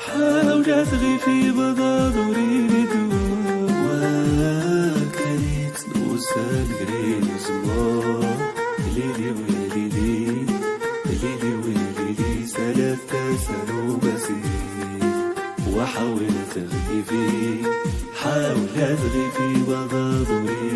حاولت غيفي بضادوري وكانت نوصل قريب زمان ليلي ويا ليلي ليلي ويا ليلي 3 سنة ومسير وحاولت غيفي حاولت غيفي بضادوري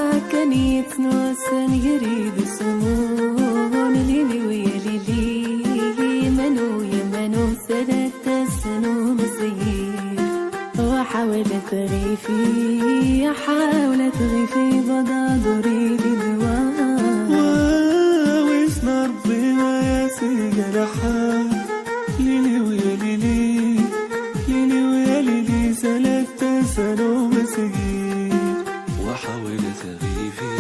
وكانت نوصل قريب زمان ليلي ويا ليلي منو يا منو 3 سنة ومسير وحاولت غيفي حاولت غيفي بضادوري لدواء ويسنا ربي ما ياسي حال ليلي ويا ليلي ليلي ويا ليلي 3 سنة ومسير وحاولت غيفي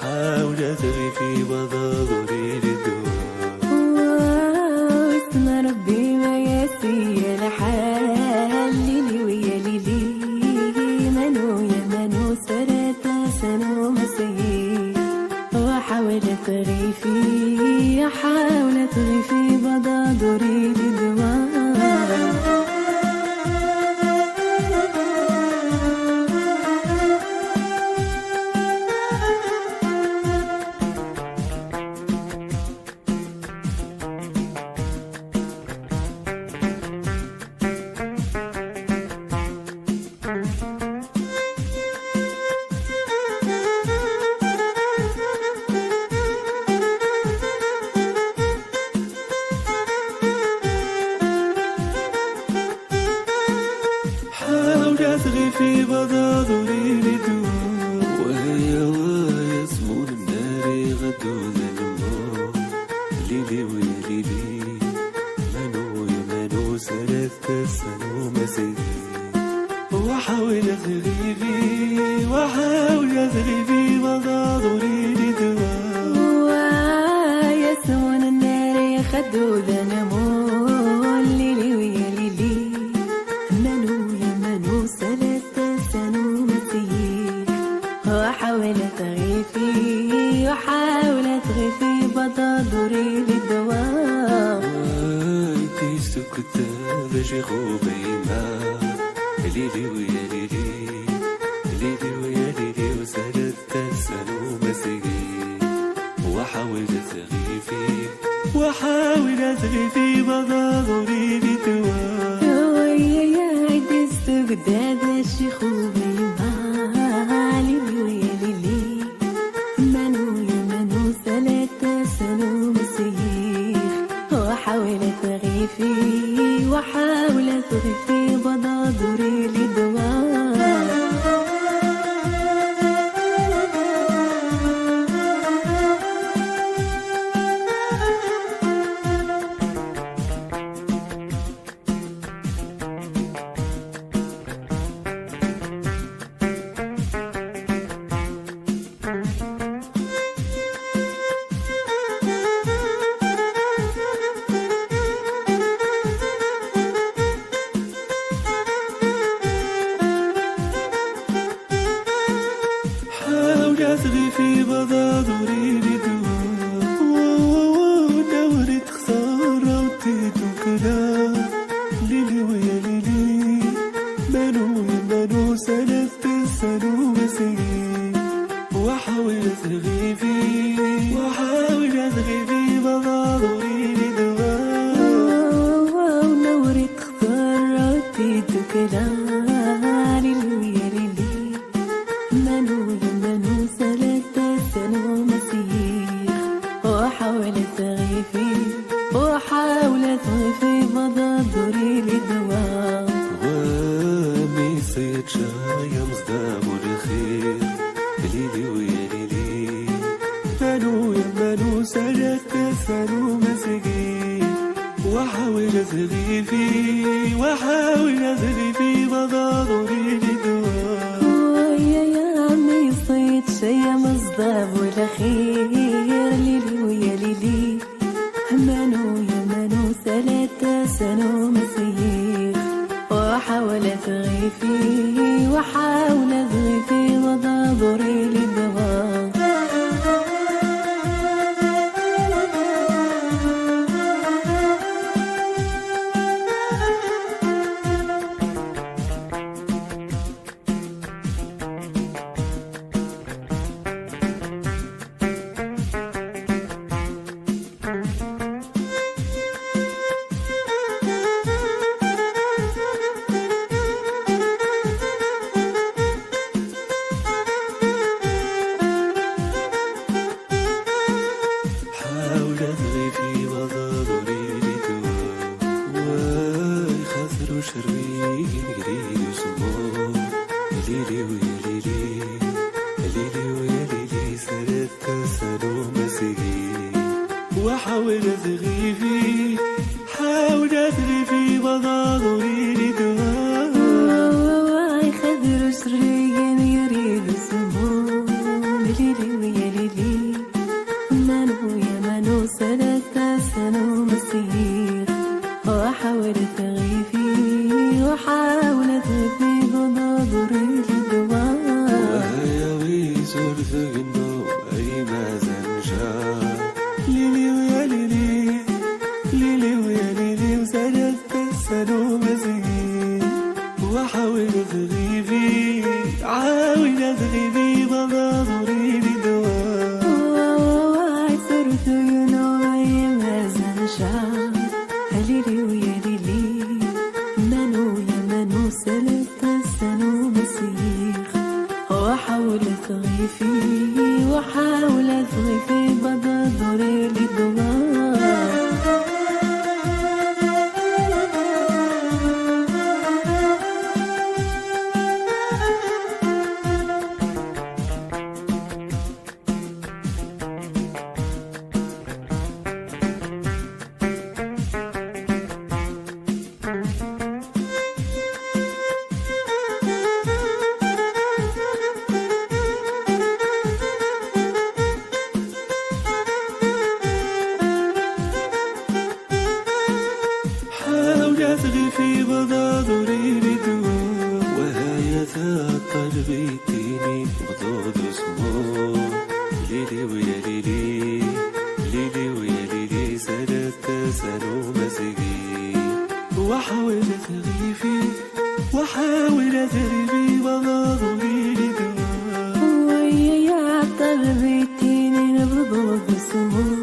حاولت غيفي بضادوري لدواء ويسنا ربي ما ياسي الحال ليلي ويا ليلي منو يا منو 3 سنة ومسير وحاولت غيفي حاولت غيفي بضادوري لدواء حاولت غيفي بضادوري لدواء وهي زبون النار غدو ظلمو ليلي ويا ليلي منو يا منو 3 سنة ومسير وحاولت غيفي وحاولت غيفي بضادوري لدواء ويسمون النار خدو ذنمو ليلي ويا ليلي منو يا منو 3 سنة ومسير وحاولت غيفي وحاولت غيفي بضادوري للدواء تيستو كتاب شيخو بيما ليلي ويا ليلي ليلي ويا ليلي و3 سنة ومسير وحاولت غيفي وحاولت غيفي بضادوري لدواء ويا دستو قداد شيخو بيما ليلي ويا ليلي منو يا منو 3 سنة ومسير وحاولت غيفي وحاولت غيفي بضادوري لدواء حاولت غيفي بضادوري لدواء ودورت خسارة وتيتو كلام ليلي ويا ليلي منو يا منو 3 سنة ومسير وحاولت غيفي وحاولت غيفي بضادوري لدواء ونورت خسارة وتيتو كلام ليلي ويا ليلي منو يا منو 3 سنة ومسير وحاولت غيفي وحاولت غيفي بضادوري لدواء وميسيت شايم مصدابو الخير ليلي ويا ليلي منو يا منو 3 سنة ومسير وحاولت غيفي وحاولت غيفي بضادوري لدواء ويا عمي صيد شي مصداب والخير ليلي ويا ليلي منو يا منو 3 سنة واحاول اثغي فيه، حاول اثغي في بضاضري لدواء. واي خضر شريا يريد سمو ليلي ويا ليلي، منو يا منو سلكت سنو مسير، واحاول اثغي فيه واحاول اثغي في بضاضري لدواء. وهيا ويزور ثقنو اي ما زنشار، ليلي ويا ليلي، ليلي ويا ليلي وسلكت سنو مسير، واحاول اثغي فيه، عاول اثغي في بضاضري لدواء. واي صرت ينوي مازال شعر، ليلي ويا ليلي، منو يا منو سلكت سنو مسير، واحاول اثغي فيه واحاول اثغي في بضاضري لدواء. حاول اثغي في بضاضري لدواء. وهيا ثقل بيتيني بضوض اسمه، ليلي ويا ليلي، ليلي ويا ليلي سلكت سنو مسقي، واحاول اثغي فيه واحاول اثغي في بضاضري لدواء. ويا يا قلبي تيني بضوض سمو،